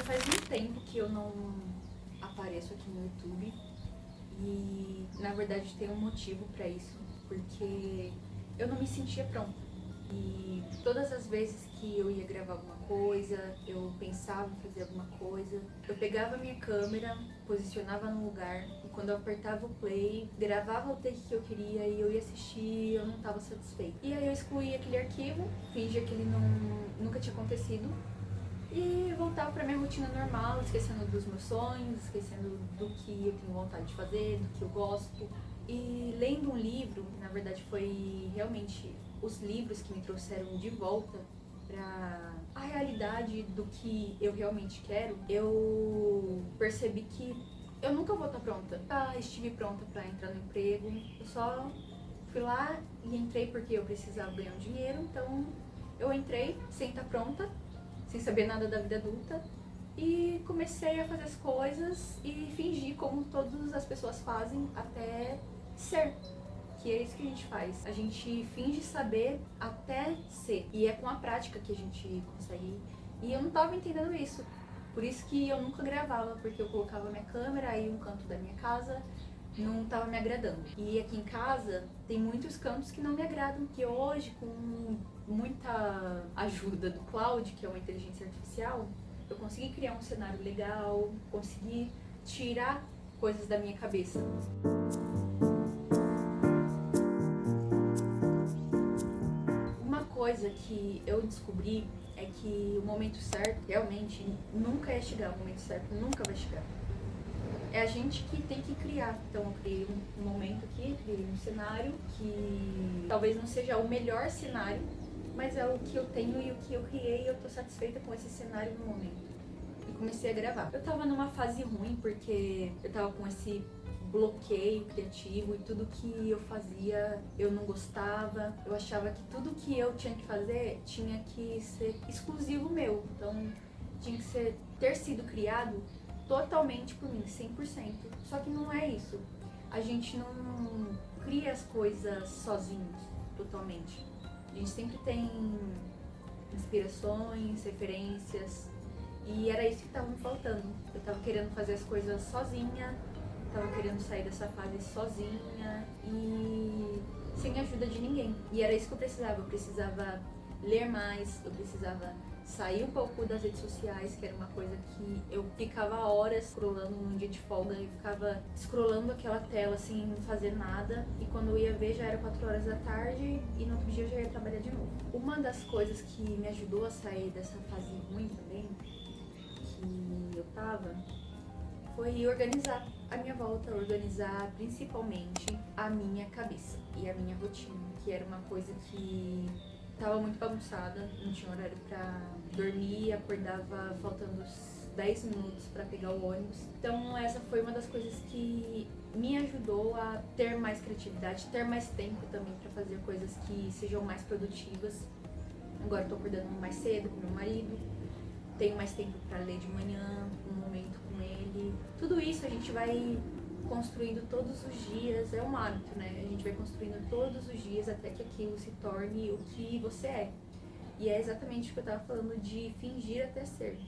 faz muito tempo que eu não apareço aqui no YouTube e, na verdade, tem um motivo pra isso, porque eu não me sentia pronta. E todas as vezes que eu ia gravar alguma coisa, eu pensava em fazer alguma coisa, eu pegava a minha câmera, posicionava no lugar e quando eu apertava o play, gravava o take que eu queria e eu ia assistir e eu não estava satisfeita. E aí eu excluía aquele arquivo, fingia que ele nunca tinha acontecido e voltava pra minha rotina normal, esquecendo dos meus sonhos, esquecendo do que eu tenho vontade de fazer, do que eu gosto. E lendo um livro, na verdade foi realmente os livros que me trouxeram de volta para a realidade do que eu realmente quero, eu percebi que eu nunca vou estar pronta. Estive pronta para entrar no emprego, eu só fui lá e entrei porque eu precisava ganhar um dinheiro, então eu entrei sem estar pronta, sem saber nada da vida adulta, e comecei a fazer as coisas e fingir como todas as pessoas fazem até ser. Que é isso que a gente faz. A gente finge saber até ser. E é com a prática que a gente consegue. E eu não tava entendendo isso. Por isso que eu nunca gravava, porque eu colocava minha câmera aí um canto da minha casa não tava me agradando. E aqui em casa tem muitos cantos que não me agradam, que hoje, com muita ajuda do Cloud, que é uma inteligência artificial, eu consegui criar um cenário legal, consegui tirar coisas da minha cabeça. Uma coisa que eu descobri é que o momento certo realmente nunca é chegar, o momento certo nunca vai chegar. É a gente que tem que criar. Então eu criei um momento aqui, criei um cenário que talvez não seja o melhor cenário, mas é o que eu tenho e o que eu criei e eu tô satisfeita com esse cenário no momento. E comecei a gravar. Eu tava numa fase ruim porque eu tava com esse bloqueio criativo e tudo que eu fazia eu não gostava. Eu achava que tudo que eu tinha que fazer tinha que ser exclusivo meu. Então tinha que ter sido criado totalmente por mim, 100%. Só que não é isso. A gente não cria as coisas sozinhos, totalmente. A gente sempre tem inspirações, referências. E era isso que estava me faltando. Eu tava querendo fazer as coisas sozinha, tava querendo sair dessa fase sozinha e sem ajuda de ninguém. E era isso que eu precisava. Eu precisava ler mais, eu precisava sair um pouco das redes sociais, que era uma coisa que eu ficava horas scrollando num dia de folga e ficava scrollando aquela tela sem fazer nada. E quando eu ia ver já era 4 horas da tarde e no outro dia eu já ia trabalhar de novo. Uma das coisas que me ajudou a sair dessa fase ruim também, que eu tava, foi organizar a minha volta, organizar principalmente a minha cabeça e a minha rotina, que era uma coisa que tava muito bagunçada, não tinha horário pra dormir, acordava faltando uns 10 minutos pra pegar o ônibus. Então essa foi uma das coisas que me ajudou a ter mais criatividade, ter mais tempo também pra fazer coisas que sejam mais produtivas. Agora eu tô acordando mais cedo com meu marido, tenho mais tempo pra ler de manhã, um momento com ele. Tudo isso a gente vai construindo todos os dias, é um hábito, né? A gente vai construindo todos os dias até que aquilo se torne o que você é. E é exatamente o que eu tava falando de fingir até ser.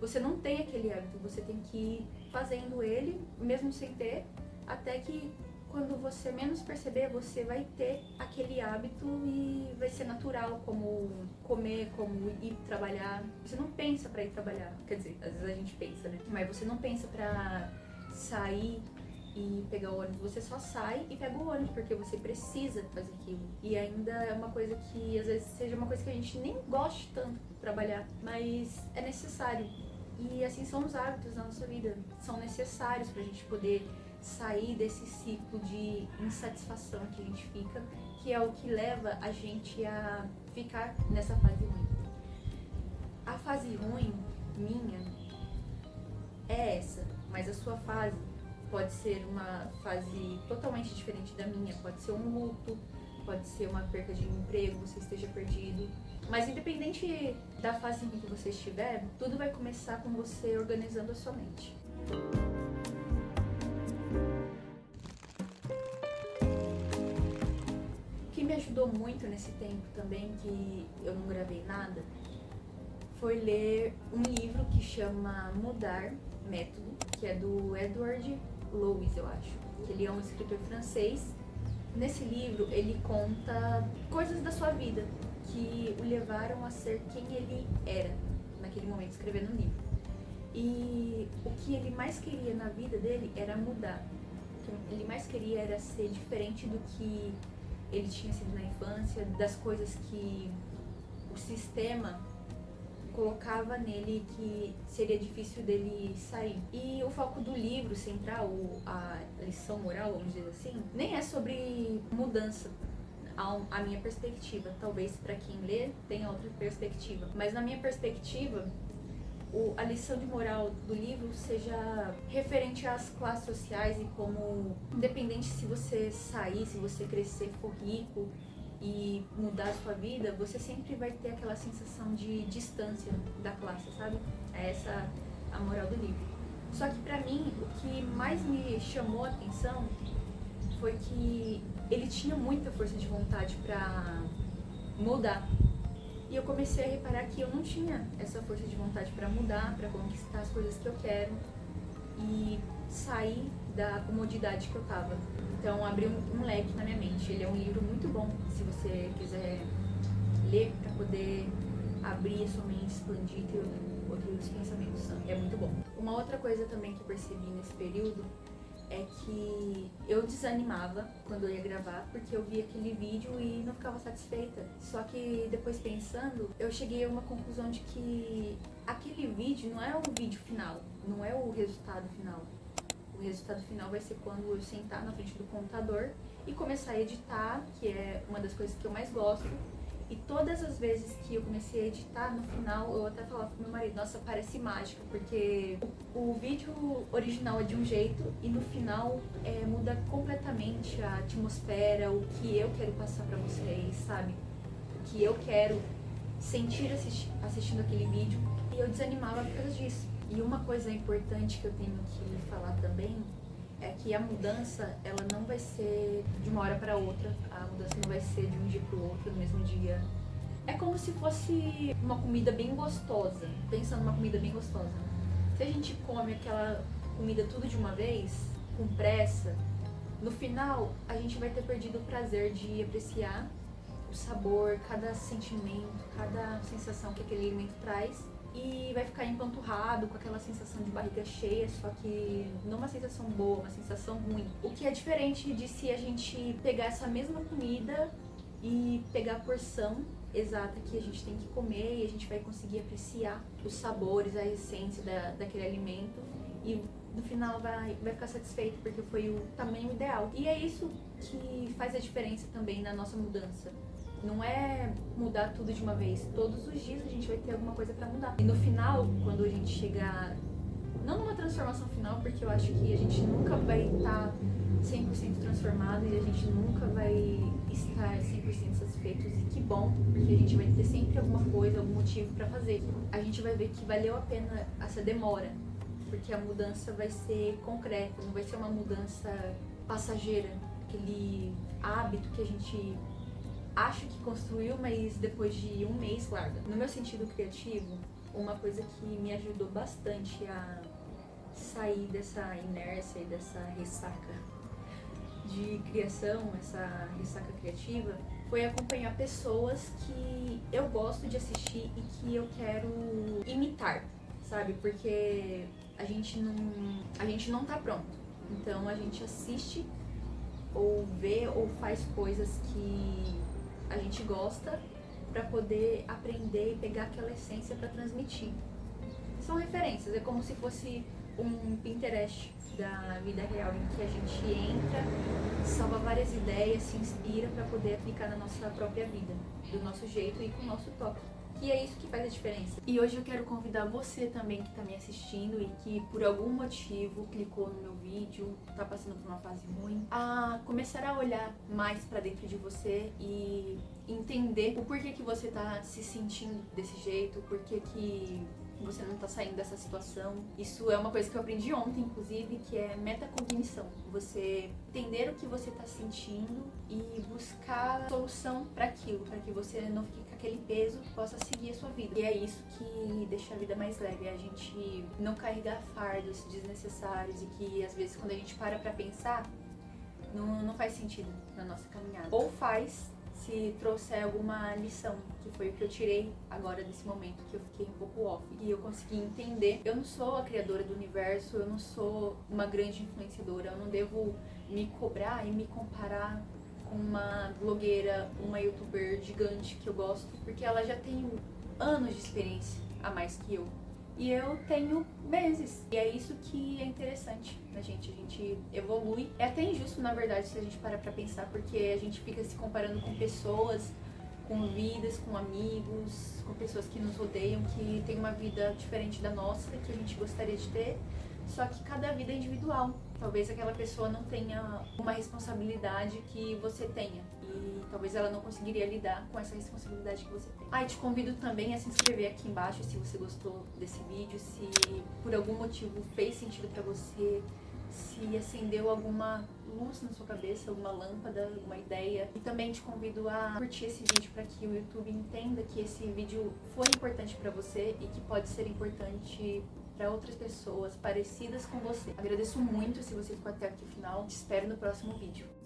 Você não tem aquele hábito, você tem que ir fazendo ele, mesmo sem ter, até que quando você menos perceber, você vai ter aquele hábito e vai ser natural, como comer, como ir trabalhar. Você não pensa pra ir trabalhar, quer dizer, às vezes a gente pensa, né? Mas você não pensa pra sair e pegar o ônibus, você só sai e pega o ônibus porque você precisa fazer aquilo. E ainda é uma coisa que às vezes seja uma coisa que a gente nem goste tanto de trabalhar, mas é necessário. E assim são os hábitos na nossa vida, são necessários pra gente poder sair desse ciclo de insatisfação que a gente fica, que é o que leva a gente a ficar nessa fase ruim. A fase ruim minha é essa, mas a sua fase pode ser uma fase totalmente diferente da minha, pode ser um luto, pode ser uma perca de emprego, você esteja perdido. Mas independente da fase em que você estiver, tudo vai começar com você organizando a sua mente. O que me ajudou muito nesse tempo também, que eu não gravei nada, foi ler um livro que chama Mudar, Método, que é do Edward Louis, eu acho. Ele é um escritor francês. Nesse livro, ele conta coisas da sua vida que o levaram a ser quem ele era naquele momento, escrevendo um livro. E o que ele mais queria na vida dele era mudar. O que ele mais queria era ser diferente do que ele tinha sido na infância, das coisas que o sistema colocava nele que seria difícil dele sair. E o foco do livro central, a lição moral, vamos dizer assim, nem é sobre mudança, a minha perspectiva. Talvez para quem lê tenha outra perspectiva, mas na minha perspectiva, a lição de moral do livro seja referente às classes sociais e como, independente se você sair, se você crescer, for rico e mudar a sua vida, você sempre vai ter aquela sensação de distância da classe, sabe? É essa a moral do livro. Só que pra mim, o que mais me chamou a atenção foi que ele tinha muita força de vontade pra mudar. E eu comecei a reparar que eu não tinha essa força de vontade pra mudar, pra conquistar as coisas que eu quero e sair da comodidade que eu tava. Então abriu um leque na minha mente. Ele é um livro muito bom, se você quiser ler para poder abrir a sua mente, expandir e ter outros pensamentos. É muito bom. Uma outra coisa também que eu percebi nesse período é que eu desanimava quando eu ia gravar, porque eu via aquele vídeo e não ficava satisfeita. Só que depois pensando, eu cheguei a uma conclusão de que aquele vídeo não é o vídeo final, não é o resultado final. O resultado final vai ser quando eu sentar na frente do computador e começar a editar, que é uma das coisas que eu mais gosto. E todas as vezes que eu comecei a editar, no final eu até falava pro meu marido, nossa, parece mágica, porque o vídeo original é de um jeito e no final muda completamente a atmosfera, o que eu quero passar pra vocês, sabe? O que eu quero sentir assistindo aquele vídeo. E eu desanimava por causa disso. E uma coisa importante que eu tenho que falar também é que a mudança, ela não vai ser de uma hora para outra, a mudança não vai ser de um dia para o outro, no mesmo dia. É como se fosse uma comida bem gostosa, pensando numa comida bem gostosa. Se a gente come aquela comida tudo de uma vez, com pressa, no final a gente vai ter perdido o prazer de apreciar o sabor, cada sentimento, cada sensação que aquele alimento traz. E vai ficar empanturrado com aquela sensação de barriga cheia, só que não uma sensação boa, uma sensação ruim. O que é diferente de se a gente pegar essa mesma comida e pegar a porção exata que a gente tem que comer e a gente vai conseguir apreciar os sabores, a essência daquele alimento e no final vai ficar satisfeito porque foi o tamanho ideal. E é isso que faz a diferença também na nossa mudança. Não é mudar tudo de uma vez. Todos os dias a gente vai ter alguma coisa pra mudar. E no final, quando a gente chegar, não numa transformação final, porque eu acho que a gente nunca vai estar 100% transformado e a gente nunca vai estar 100% satisfeitos. E que bom, porque a gente vai ter sempre alguma coisa, algum motivo pra fazer. A gente vai ver que valeu a pena essa demora, porque a mudança vai ser concreta, não vai ser uma mudança passageira, aquele hábito que a gente acho que construiu, mas depois de um mês larga. No meu sentido criativo, uma coisa que me ajudou bastante a sair dessa inércia e dessa ressaca de criação, essa ressaca criativa, foi acompanhar pessoas que eu gosto de assistir e que eu quero imitar, sabe? Porque a gente não tá pronto. Então a gente assiste ou vê ou faz coisas que a gente gosta para poder aprender e pegar aquela essência para transmitir. São referências, é como se fosse um Pinterest da vida real em que a gente entra, salva várias ideias, se inspira para poder aplicar na nossa própria vida, do nosso jeito e com o nosso toque. E é isso que faz a diferença. E hoje eu quero convidar você também que tá me assistindo e que por algum motivo clicou no meu vídeo, tá passando por uma fase ruim, a começar a olhar mais pra dentro de você e entender o porquê que você tá se sentindo desse jeito, o porquê que você não tá saindo dessa situação. Isso é uma coisa que eu aprendi ontem, inclusive, que é metacognição. Você entender o que você tá sentindo e buscar solução para aquilo, para que você não fique com aquele peso possa seguir a sua vida. E é isso que deixa a vida mais leve, é a gente não carregar fardos desnecessários e que às vezes quando a gente para pra pensar, não faz sentido na nossa caminhada. Ou faz se trouxer alguma lição, que foi o que eu tirei agora desse momento, que eu fiquei um pouco off. E eu consegui entender, eu não sou a criadora do universo, eu não sou uma grande influenciadora, eu não devo me cobrar e me comparar com uma blogueira, uma youtuber gigante que eu gosto, porque ela já tem anos de experiência a mais que eu. E eu tenho meses. E é isso que é interessante na gente. A gente evolui. É até injusto, na verdade, se a gente parar pra pensar, porque a gente fica se comparando com pessoas, com vidas, com amigos, com pessoas que nos rodeiam, que tem uma vida diferente da nossa, que a gente gostaria de ter. Só que cada vida é individual. Talvez aquela pessoa não tenha uma responsabilidade que você tenha. E talvez ela não conseguiria lidar com essa responsabilidade que você tem. E te convido também a se inscrever aqui embaixo se você gostou desse vídeo, se por algum motivo fez sentido pra você, se acendeu alguma luz na sua cabeça, alguma lâmpada, alguma ideia. E também te convido a curtir esse vídeo para que o YouTube entenda que esse vídeo foi importante para você e que pode ser importante para outras pessoas parecidas com você. Agradeço muito se você ficou até aqui no final. Te espero no próximo vídeo.